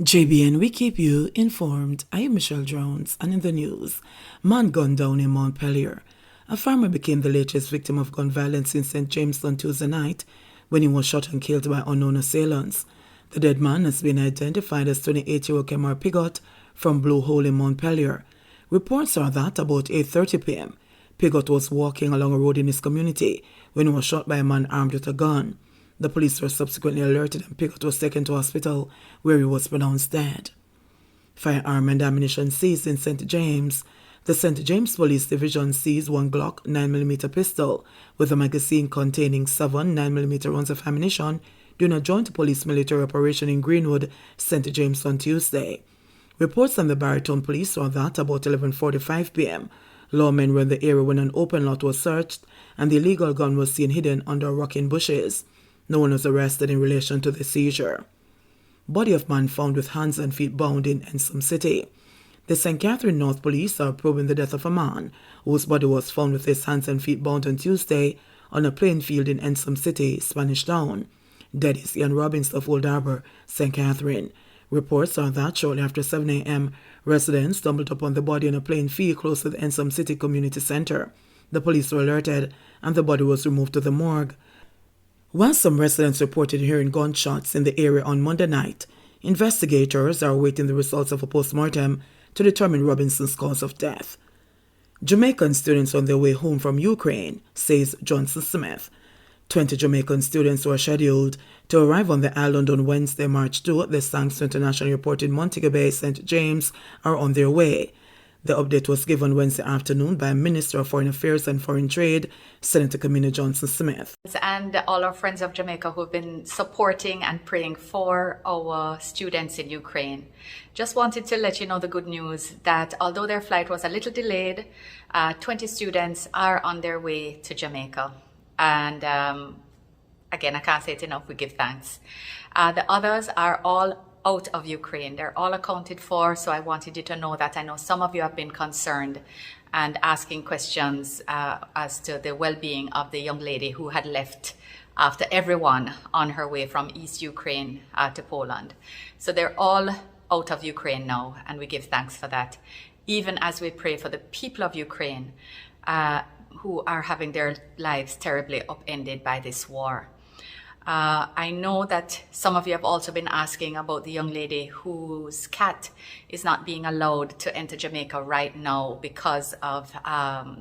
JBN, we keep you informed. I am Michelle Jones, and in the news, man gunned down in Montpelier. A farmer became the latest victim of gun violence in St. James on Tuesday night when he was shot and killed by unknown assailants. The dead man has been identified as 28-year-old Kemar Pigot from Blue Hole in Montpelier. Reports are that about 8:30 p.m., Pigot was walking along a road in his community when he was shot by a man armed with a gun. The police were subsequently alerted and Pigot was taken to hospital where he was pronounced dead. Firearm and ammunition seized in St. James. The St. James Police Division seized one Glock 9mm pistol with a magazine containing 7 9mm rounds of ammunition during a joint police-military operation in Greenwood, St. James on Tuesday. Reports from the Barrytown Police are that about 11:45 p.m., lawmen were in the area when an open lot was searched and the illegal gun was seen hidden under rocking bushes. No one was arrested in relation to the seizure. Body of man found with hands and feet bound in Ensom City. The St. Catherine North Police are probing the death of a man whose body was found with his hands and feet bound on Tuesday on a playing field in Ensom City, Spanish Town. Dead is Ian Robbins of Old Harbor, St. Catherine. Reports are that shortly after 7 a.m., residents stumbled upon the body in a playing field close to the Ensom City Community Center. The police were alerted and the body was removed to the morgue. While some residents reported hearing gunshots in the area on Monday night, investigators are awaiting the results of a post-mortem to determine Robinson's cause of death. Jamaican students on their way home from Ukraine, says Johnson Smith. 20 Jamaican students who are scheduled to arrive on the island on Wednesday, March 2 the Sanks International Airport in Montego Bay, St. James, are on their way. The update was given Wednesday afternoon by Minister of Foreign Affairs and Foreign Trade, Senator Kamina Johnson-Smith. And all our friends of Jamaica who have been supporting and praying for our students in Ukraine. Just wanted to let you know the good news that although their flight was a little delayed, 20 students are on their way to Jamaica. And again, I can't say it enough, we give thanks. The others are all out of Ukraine. They're all accounted for, so I wanted you to know that. I know some of you have been concerned and asking questions as to the well-being of the young lady who had left after everyone on her way from East Ukraine to Poland. So they're all out of Ukraine now, and we give thanks for that. Even as we pray for the people of Ukraine who are having their lives terribly upended by this war. I know that some of you have also been asking about the young lady whose cat is not being allowed to enter Jamaica right now because of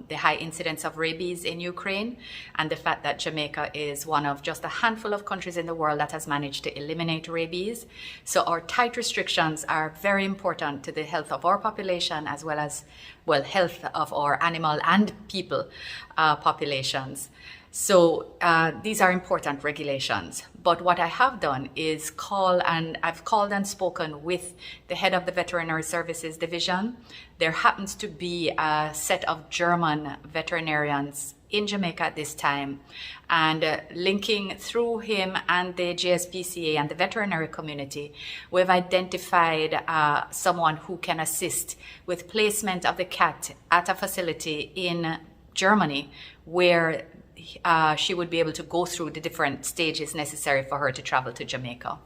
the high incidence of rabies in Ukraine and the fact that Jamaica is one of just a handful of countries in the world that has managed to eliminate rabies. So our tight restrictions are very important to the health of our population as well as, well, health of our animal and people populations. So these are important regulations. But what I have done is I've called and spoken with the head of the Veterinary Services Division. There happens to be a set of German veterinarians in Jamaica at this time, and linking through him and the JSPCA and the veterinary community, we've identified someone who can assist with placement of the cat at a facility in Germany where she would be able to go through the different stages necessary for her to travel to Jamaica.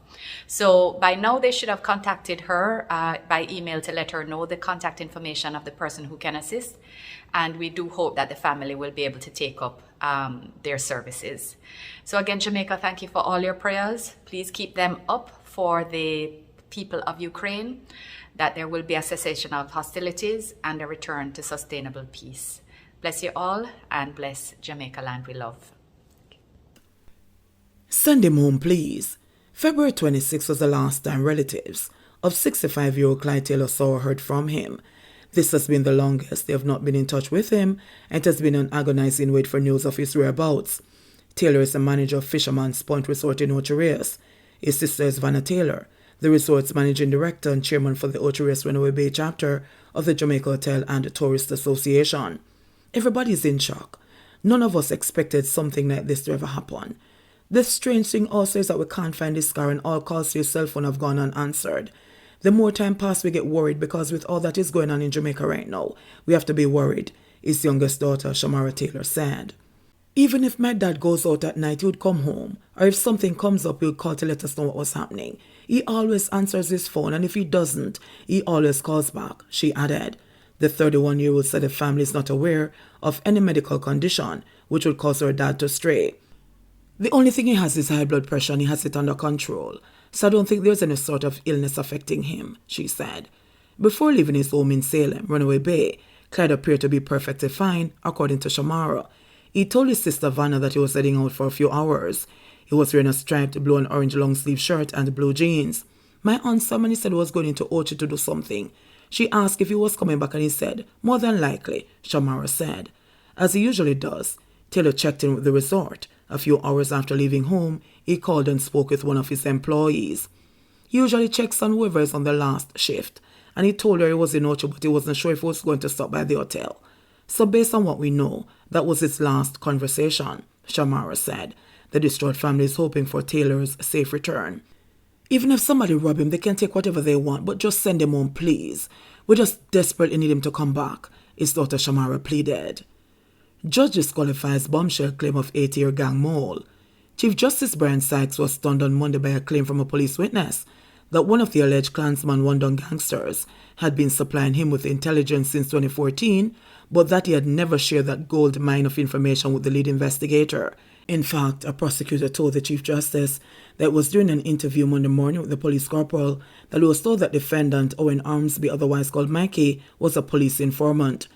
So by now they should have contacted her by email to let her know the contact information of the person who can assist. And we do hope that the family will be able to take up their services. So again, Jamaica, thank you for all your prayers. Please keep them up for the people of Ukraine, that there will be a cessation of hostilities and a return to sustainable peace. Bless you all, and bless Jamaica land we love. Send him home, please. February 26 was the last time relatives of 65-year-old Clyde Taylor saw or heard from him. This has been the longest they have not been in touch with him, and it has been an agonizing wait for news of his whereabouts. Taylor is the manager of Fisherman's Point Resort in Ocho Rios. His sister is Vanna Taylor, the resort's managing director and chairman for the Ocho Rios Runaway Bay chapter of the Jamaica Hotel and Tourist Association. Everybody's in shock. None of us expected something like this to ever happen. The strange thing also is that we can't find this car and all calls to your cell phone have gone unanswered. The more time passes, we get worried because with all that is going on in Jamaica right now, we have to be worried, his youngest daughter, Shamara Taylor, said. Even if my dad goes out at night, he would come home. Or if something comes up, he would call to let us know what was happening. He always answers his phone, and if he doesn't, he always calls back, she added. The 31-year-old said the family is not aware of any medical condition which would cause her dad to stray. The only thing he has is high blood pressure, and he has it under control. So I don't think there's any sort of illness affecting him, she said. Before leaving his home in Salem, Runaway Bay, Clyde appeared to be perfectly fine, according to Shamara. He told his sister Vanna that he was heading out for a few hours. He was wearing a striped blue and orange long-sleeve shirt and blue jeans. My aunt Samani said he was going into Ochi to do something. She asked if he was coming back and he said, more than likely, Shamara said. As he usually does, Taylor checked in with the resort. A few hours after leaving home, he called and spoke with one of his employees. He usually checks on whoever is on the last shift, and he told her he was in Ochi, but he wasn't sure if he was going to stop by the hotel. So based on what we know, that was his last conversation, Shamara said. The distraught family is hoping for Taylor's safe return. Even if somebody rob him, they can take whatever they want, but just send him home, please. We just desperately need him to come back, his daughter Shamara pleaded. Judge disqualifies Bombshell claim of 8-year gang mole. Chief Justice Brian Sykes was stunned on Monday by a claim from a police witness that one of the alleged Klansman Wandong gangsters had been supplying him with intelligence since 2014, but that he had never shared that gold mine of information with the lead investigator. In fact, a prosecutor told the Chief Justice that it was during an interview Monday morning with the police corporal that he was told that defendant Owen Armsby, otherwise called Mikey, was a police informant.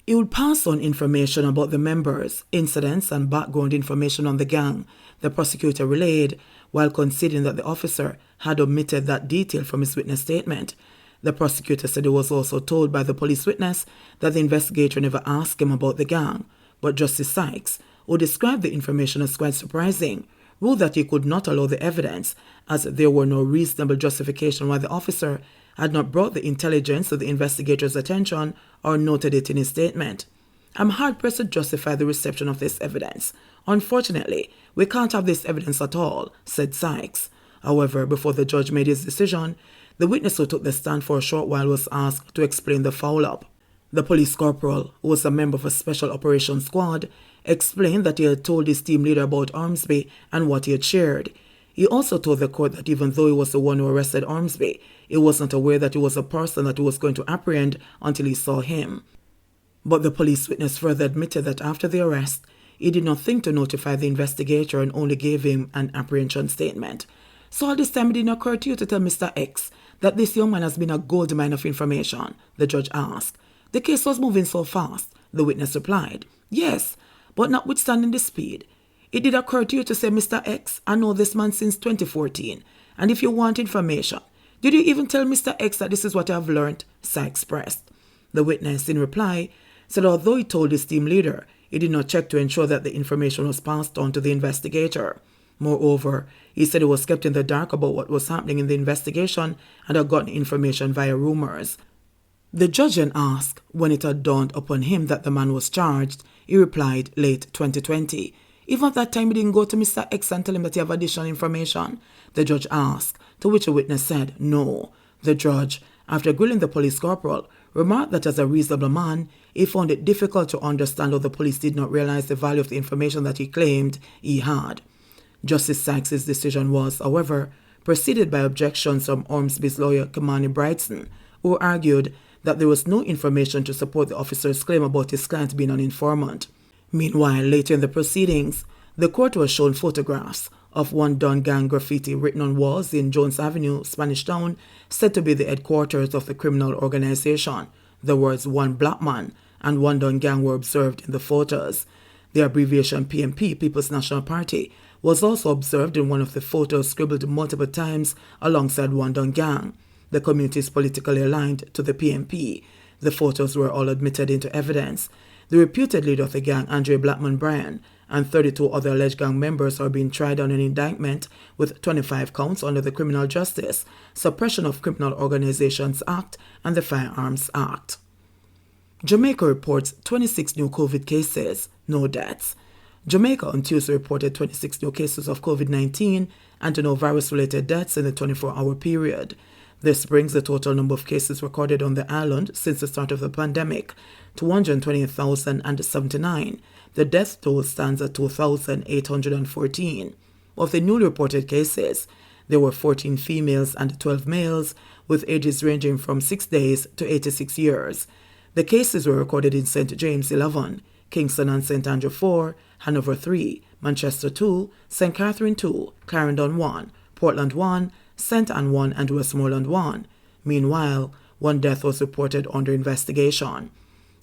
He would pass on information about the members, incidents, and background information on the gang, the prosecutor relayed, while conceding that the officer had omitted that detail from his witness statement. The prosecutor said he was also told by the police witness that the investigator never asked him about the gang, but Justice Sykes, who described the information as quite surprising, ruled that he could not allow the evidence as there were no reasonable justification why the officer had not brought the intelligence to the investigator's attention or noted it in his statement. I'm hard-pressed to justify the reception of this evidence. Unfortunately, we can't have this evidence at all, said Sykes. However, before the judge made his decision, the witness who took the stand for a short while was asked to explain the foul-up. The police corporal, who was a member of a special operations squad, explained that he had told his team leader about Armsby and what he had shared. He also told the court that even though he was the one who arrested Armsby, he was not aware that he was a person that he was going to apprehend until he saw him. But the police witness further admitted that after the arrest, he did not think to notify the investigator and only gave him an apprehension statement. So all this time it didn't occur to you to tell Mr. X that this young man has been a gold mine of information, the judge asked. The case was moving so fast, the witness replied. Yes, but notwithstanding the speed, it did occur to you to say, Mr. X, I know this man since 2014, and if you want information, did you even tell Mr. X that this is what I have learned? Sykes pressed. The witness, in reply, said although he told his team leader, he did not check to ensure that the information was passed on to the investigator. Moreover, he said he was kept in the dark about what was happening in the investigation and had gotten information via rumors. The judge then asked when it had dawned upon him that the man was charged. He replied late 2020. Even at that time, he didn't go to Mr. X and tell him that he have additional information, the judge asked, to which a witness said no. The judge, after grilling the police corporal, remarked that as a reasonable man, he found it difficult to understand how the police did not realize the value of the information that he claimed he had. Justice Sykes' decision was, however, preceded by objections from Ormsby's lawyer Kimani Brightson, who argued that there was no information to support the officer's claim about his client being an informant. Meanwhile, later in the proceedings, the court was shown photographs of one Don gang graffiti written on walls in Jones Avenue, Spanish Town, said to be the headquarters of the criminal organization. The words "one black man" and "one Don gang" were observed in the photos. The abbreviation PNP, People's National Party, was also observed in one of the photos scribbled multiple times alongside one Don gang. The community is politically aligned to the PNP. The photos were all admitted into evidence. The reputed leader of the gang, Andre Blackman Bryan, and 32 other alleged gang members are being tried on an indictment with 25 counts under the Criminal Justice, Suppression of Criminal Organizations Act, and the Firearms Act. Jamaica reports 26 new COVID cases, no deaths. Jamaica on Tuesday reported 26 new cases of COVID-19 and no virus-related deaths in the 24-hour period. This brings the total number of cases recorded on the island since the start of the pandemic to 128,079. The death toll stands at 2,814. Of the newly reported cases, there were 14 females and 12 males, with ages ranging from 6 days to 86 years. The cases were recorded in St. James 11, Kingston and St. Andrew 4, Hanover 3, Manchester 2, St. Catherine 2, Clarendon 1, Portland 1, St. Anne 1 and Westmoreland 1. Meanwhile, one death was reported under investigation.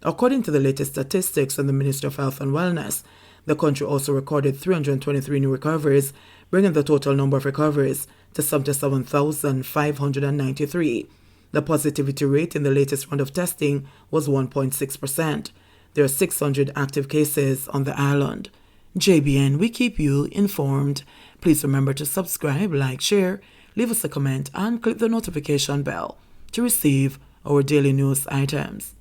According to the latest statistics from the Ministry of Health and Wellness, the country also recorded 323 new recoveries, bringing the total number of recoveries to 77,593. The positivity rate in the latest round of testing was 1.6%. There are 600 active cases on the island. JBN, we keep you informed. Please remember to subscribe, like, share, leave us a comment, and click the notification bell to receive our daily news items.